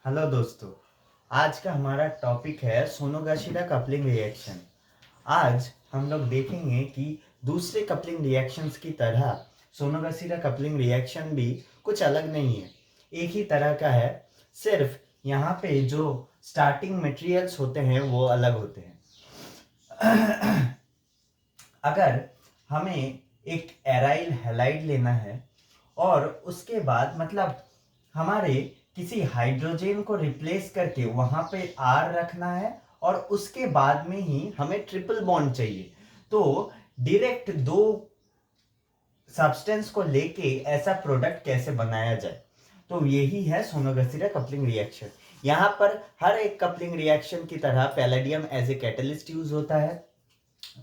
Hello दोस्तों। आज का हमारा टॉपिक है सोनोगाशिरा कपलिंग रिएक्शन। आज हम लोग देखेंगे कि दूसरे कपलिंग रिएक्शंस की तरह सोनोगाशिरा कपलिंग रिएक्शन भी कुछ अलग नहीं है, एक ही तरह का है। सिर्फ यहाँ पे जो स्टार्टिंग मटेरियल्स होते हैं वो अलग होते हैं। अगर हमें एक एराइल हैलाइड लेना है और उसके बाद मतलब हमारे किसी हाइड्रोजन को रिप्लेस करके वहां पे आर रखना है और उसके बाद में ही हमें ट्रिपल बॉन्ड चाहिए, तो डायरेक्ट दो सब्सटेंस को लेके ऐसा प्रोडक्ट कैसे बनाया जाए, तो यही है सोनोगाशिरा कपलिंग रिएक्शन। यहाँ पर हर एक कपलिंग रिएक्शन की तरह palladium as a catalyst use होता है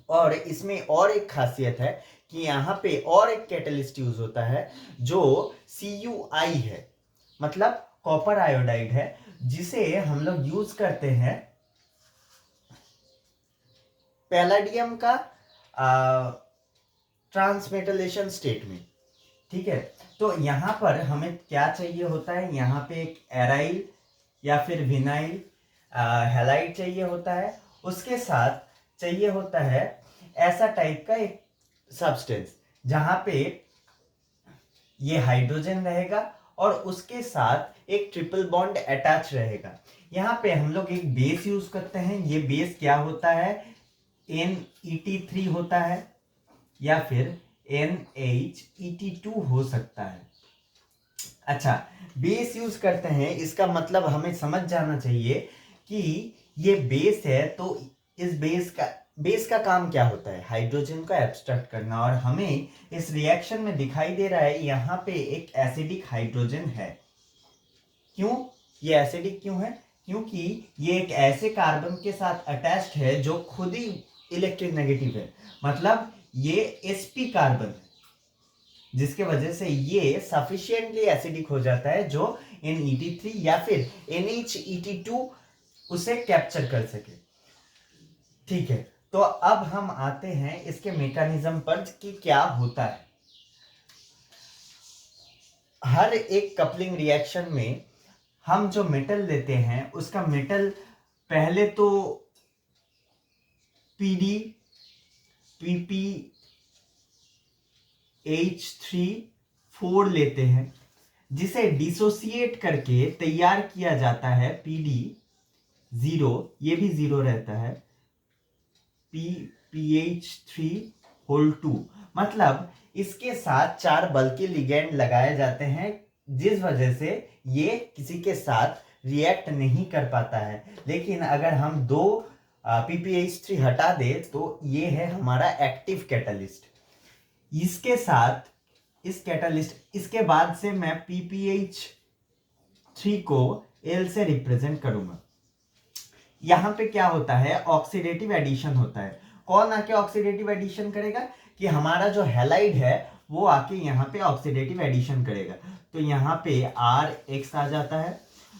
और इसमें और एक खासियत है कि यहाँ पे और एक कैटलिस्ट यूज होता है जो CuI है, मतलब कॉपर आयोडाइड है, जिसे हम लोग यूज करते हैं पैलेडियम का ट्रांसमेटलेशन स्टेट में। ठीक है, तो यहाँ पर हमें क्या चाहिए होता है, यहाँ पे एक एराइल या फिर विनाइल हैलाइड चाहिए होता है, उसके साथ चाहिए होता है ऐसा टाइप का एक सब्सटेंस जहां पे ये हाइड्रोजन रहेगा और उसके साथ एक ट्रिपल बॉन्ड अटैच रहेगा। यहाँ पे हम लोग एक बेस यूज करते हैं। ये बेस क्या होता है, NET3 होता है या फिर NHET2 हो सकता है। अच्छा, बेस यूज करते हैं, इसका मतलब हमें समझ जाना चाहिए कि ये बेस है, तो इस बेस का काम क्या होता है, हाइड्रोजन को एब्स्ट्रैक्ट करना। और हमें इस रिएक्शन में दिखाई दे रहा है यहाँ पे एक एसिडिक हाइड्रोजन है। क्यों ये एसिडिक क्यों है, क्योंकि ये एक ऐसे कार्बन के साथ अटैच्ड है जो खुद ही इलेक्ट्रोनेगेटिव है, मतलब ये sp कार्बन है, जिसके वजह से ये सफिशिएंटली एसिडिक हो जाता है जो NET3 या फिर NHET2 उसे कैप्चर कर सके। ठीक है, तो अब हम आते हैं इसके मैकेनिज्म पर कि क्या होता है। हर एक कपलिंग रिएक्शन में हम जो मेटल लेते हैं उसका मेटल पहले तो PD PPH3 लेते हैं, जिसे डिसोसिएट करके तैयार किया जाता है PD0, ये भी 0 रहता है, PPH3 मतलब इसके साथ 4 बल्कि लिगेंड लगाए जाते हैं, जिस वजह से ये किसी के साथ रिएक्ट नहीं कर पाता है। लेकिन अगर हम दो PPH3 हटा दे तो ये है हमारा एक्टिव कैटलिस्ट। इसके साथ इस कैटलिस्ट, इसके बाद से मैं PPH3 को L से रिप्रेजेंट करूंगा। यहां पे क्या होता है, ऑक्सीडेटिव एडिशन होता है। कौन आके ऑक्सीडेटिव एडिशन करेगा, कि हमारा जो हैलाइड है वो आके यहाँ पे ऑक्सीडेटिव एडिशन करेगा। तो यहाँ पे RX आ जाता है,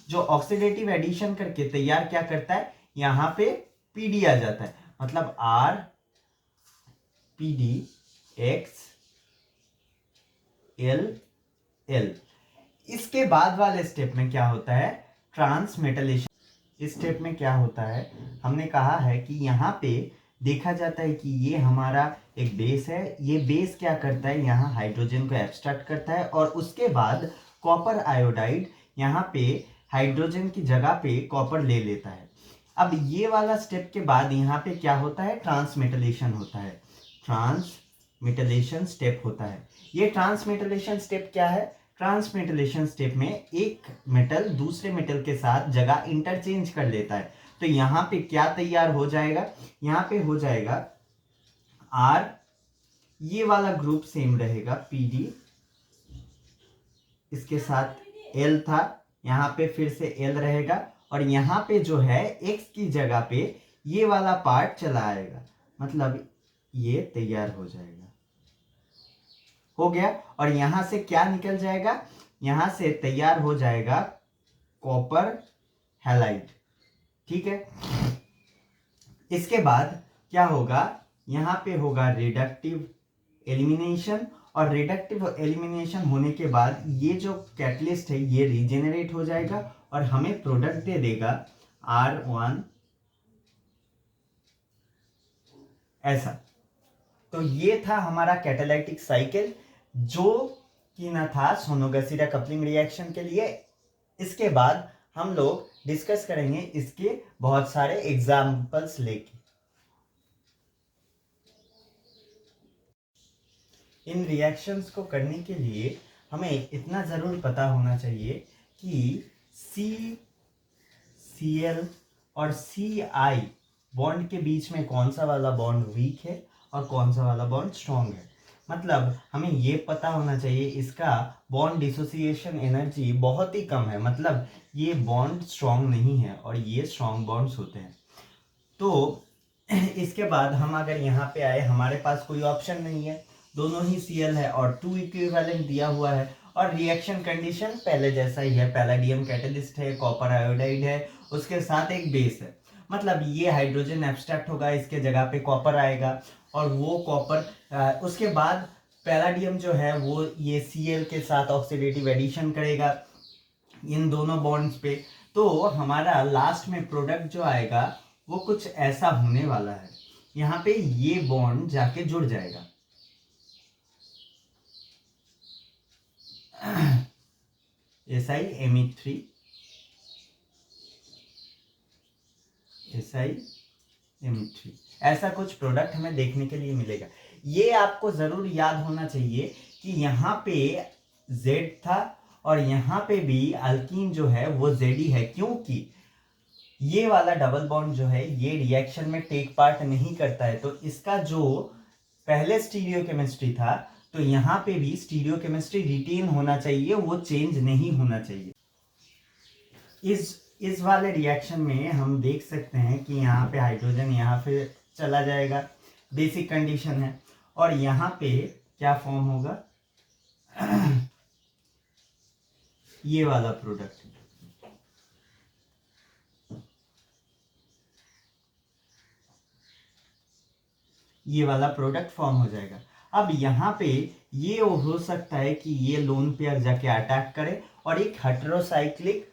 जो ऑक्सीडेटिव एडिशन करके तैयार क्या करता है, यहाँ पे PD आ जाता है, मतलब RPDX LL। इसके बाद वाले स्टेप में क्या होता है, ट्रांसमेटलेशन। इस स्टेप में क्या होता है, हमने कहा है कि यहाँ पे देखा जाता है कि ये हमारा एक बेस है। ये बेस क्या करता है, यहाँ हाइड्रोजन को एब्स्ट्रैक्ट करता है और उसके बाद कॉपर आयोडाइड यहाँ पे हाइड्रोजन की जगह पे कॉपर ले लेता है। अब ये वाला स्टेप के बाद यहाँ पे क्या होता है, ट्रांसमेटलेशन होता है। ट्रांसमेटलेशन स्टेप होता है। ये ट्रांसमेटलेशन स्टेप क्या है, ट्रांसमेटलेशन स्टेप में एक मेटल दूसरे मेटल के साथ जगह इंटरचेंज कर लेता है। तो यहाँ पे क्या तैयार हो जाएगा, यहाँ पे हो जाएगा R, ये वाला ग्रुप सेम रहेगा PD, इसके साथ L था, यहाँ पे फिर से L रहेगा और यहाँ पे जो है X की जगह पे ये वाला पार्ट चला आएगा, मतलब ये तैयार हो जाएगा, हो गया। और यहां से क्या निकल जाएगा, यहां से तैयार हो जाएगा कॉपर हैलाइड। ठीक है, इसके बाद क्या होगा, यहां पे होगा रिडक्टिव एलिमिनेशन, और रिडक्टिव एलिमिनेशन होने के बाद ये जो कैटलिस्ट है ये रीजेनरेट हो जाएगा और हमें प्रोडक्ट दे देगा R1 ऐसा। तो ये था हमारा कैटालाइटिक साइकिल जो कि ना था सोनोगाशिरा कपलिंग रिएक्शन के लिए। इसके बाद हम लोग डिस्कस करेंगे इसके बहुत सारे एग्जाम्पल्स लेके। इन रिएक्शंस को करने के लिए हमें इतना ज़रूर पता होना चाहिए कि CCl और Ci बॉन्ड के बीच में कौन सा वाला बॉन्ड वीक है और कौन सा वाला बॉन्ड स्ट्रॉन्ग है। मतलब हमें ये पता होना चाहिए इसका बॉन्ड डिसोसिएशन एनर्जी बहुत ही कम है, मतलब ये बॉन्ड स्ट्रॉन्ग नहीं है और ये स्ट्रॉन्ग बॉन्ड्स होते हैं। तो इसके बाद हम अगर यहाँ पे आए, हमारे पास कोई ऑप्शन नहीं है, दोनों ही Cl है और 2 इक्विवेलेंट दिया हुआ है और रिएक्शन कंडीशन पहले जैसा ही है, पैलेडियम कैटलिस्ट है, कॉपर आयोडाइड है, उसके साथ एक बेस है। मतलब ये हाइड्रोजन एब्स्ट्रैक्ट होगा, इसके जगह पे कॉपर आएगा और वो कॉपर उसके बाद पैलेडियम जो है वो ये Cl के साथ ऑक्सीडेटिव एडिशन करेगा इन दोनों बॉन्ड्स पे। तो हमारा लास्ट में प्रोडक्ट जो आएगा वो कुछ ऐसा होने वाला है। यहाँ पे ये बॉन्ड जाके जुड़ जाएगा, SiMe3 SiMe3 ऐसा कुछ प्रोडक्ट हमें देखने के लिए मिलेगा। ये आपको जरूर याद होना चाहिए कि यहाँ पे Z था और यहाँ पे भी अल्कीन जो है वो Zd है, क्योंकि ये वाला डबल बॉन्ड जो है ये रिएक्शन में टेक पार्ट नहीं करता है। तो इसका जो पहले स्टीरियोकेमिस्ट्री था तो यहाँ पे भी स्टीरियोकेमिस्ट्री रिटेन होना चाहिए, वो चेंज नहीं होना चाहिए। इस वाले रिएक्शन में हम देख सकते हैं कि यहाँ पे हाइड्रोजन यहाँ पे चला जाएगा, बेसिक कंडीशन है, और यहाँ पे क्या फॉर्म होगा ये वाला प्रोडक्ट, ये वाला प्रोडक्ट फॉर्म हो जाएगा। अब यहाँ पे ये हो सकता है कि ये लोन पेयर जाके अटैक करे और एक हेटेरोसाइक्लिक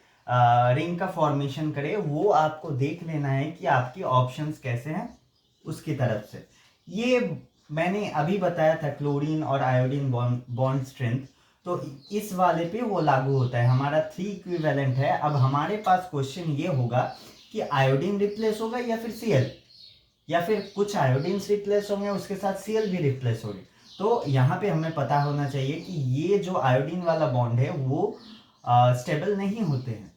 रिंग का फॉर्मेशन करे। वो आपको देख लेना है कि आपके ऑप्शंस कैसे हैं उसकी तरफ से। ये मैंने अभी बताया था क्लोरीन और आयोडीन बॉन्ड स्ट्रेंथ, तो इस वाले पे वो लागू होता है। हमारा 3 इक्विवेलेंट है। अब हमारे पास क्वेश्चन ये होगा कि आयोडीन रिप्लेस होगा या फिर Cl, या फिर कुछ आयोडीन रिप्लेस होंगे उसके साथ Cl भी रिप्लेस होंगे। तो यहाँ पे हमें पता होना चाहिए कि ये जो आयोडीन वाला बॉन्ड है वो स्टेबल नहीं होते हैं,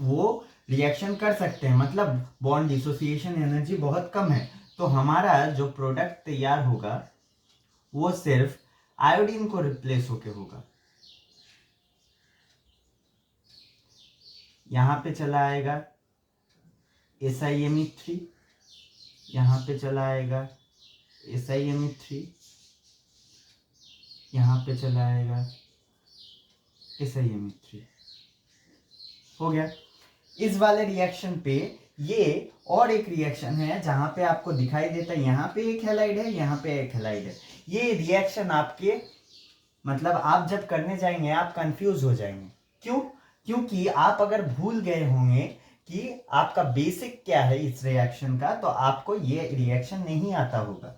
वो रिएक्शन कर सकते हैं, मतलब बॉन्ड डिसोसिएशन एनर्जी बहुत कम है। तो हमारा जो प्रोडक्ट तैयार होगा वो सिर्फ आयोडीन को रिप्लेस होके होगा। यहाँ पे चला आएगा SiMe3, यहाँ पे चला आएगा SiMe3, यहाँ पे चला आएगा SiMe3। हो गया। इस वाले रिएक्शन पे ये और एक रिएक्शन है जहां पे आपको दिखाई देता है यहाँ पे एक हैलाइड है, यहाँ पे एक हैलाइड है। ये रिएक्शन आपके मतलब आप जब करने जाएंगे आप कंफ्यूज हो जाएंगे। क्यों? क्योंकि आप अगर भूल गए होंगे कि आपका बेसिक क्या है इस रिएक्शन का, तो आपको ये रिएक्शन नहीं आता होगा।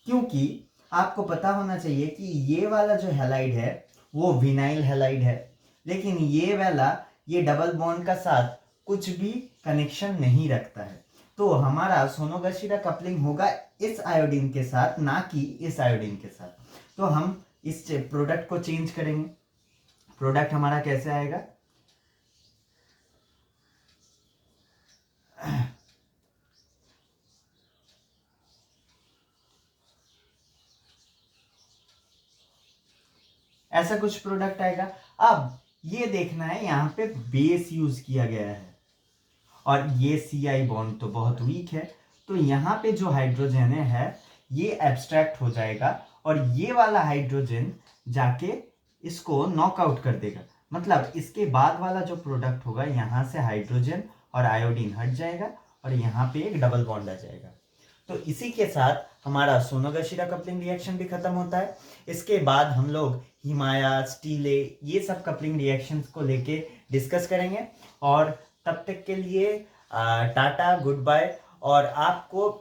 क्योंकि आपको पता होना चाहिए कि ये वाला जो हैलाइड है वो विनाइल हैलाइड है, लेकिन ये वाला ये डबल बॉन्ड का साथ कुछ भी कनेक्शन नहीं रखता है। तो हमारा सोनोगाशिरा कपलिंग होगा इस आयोडीन के साथ, ना कि इस आयोडीन के साथ। तो हम इस प्रोडक्ट को चेंज करेंगे। प्रोडक्ट हमारा कैसे आएगा, ऐसा कुछ प्रोडक्ट आएगा। अब ये देखना है यहाँ पे बेस यूज किया गया है और ये Ci बॉन्ड तो बहुत वीक है, तो यहाँ पे जो हाइड्रोजन है ये एब्स्ट्रैक्ट हो जाएगा और ये वाला हाइड्रोजन जाके इसको नॉकआउट कर देगा। मतलब इसके बाद वाला जो प्रोडक्ट होगा यहाँ से हाइड्रोजन और आयोडीन हट जाएगा और यहाँ पे एक डबल बॉन्ड आ जाएगा। तो इसी के साथ हमारा सोनोगाशिरा कपलिंग रिएक्शन भी खत्म होता है। इसके बाद हम लोग हिमाया, स्टीले, ये सब कपलिंग रिएक्शंस को लेके डिस्कस करेंगे। और तब तक के लिए टाटा, गुड बाय। और आपको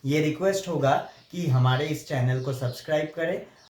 ये रिक्वेस्ट होगा कि हमारे इस चैनल को सब्सक्राइब करें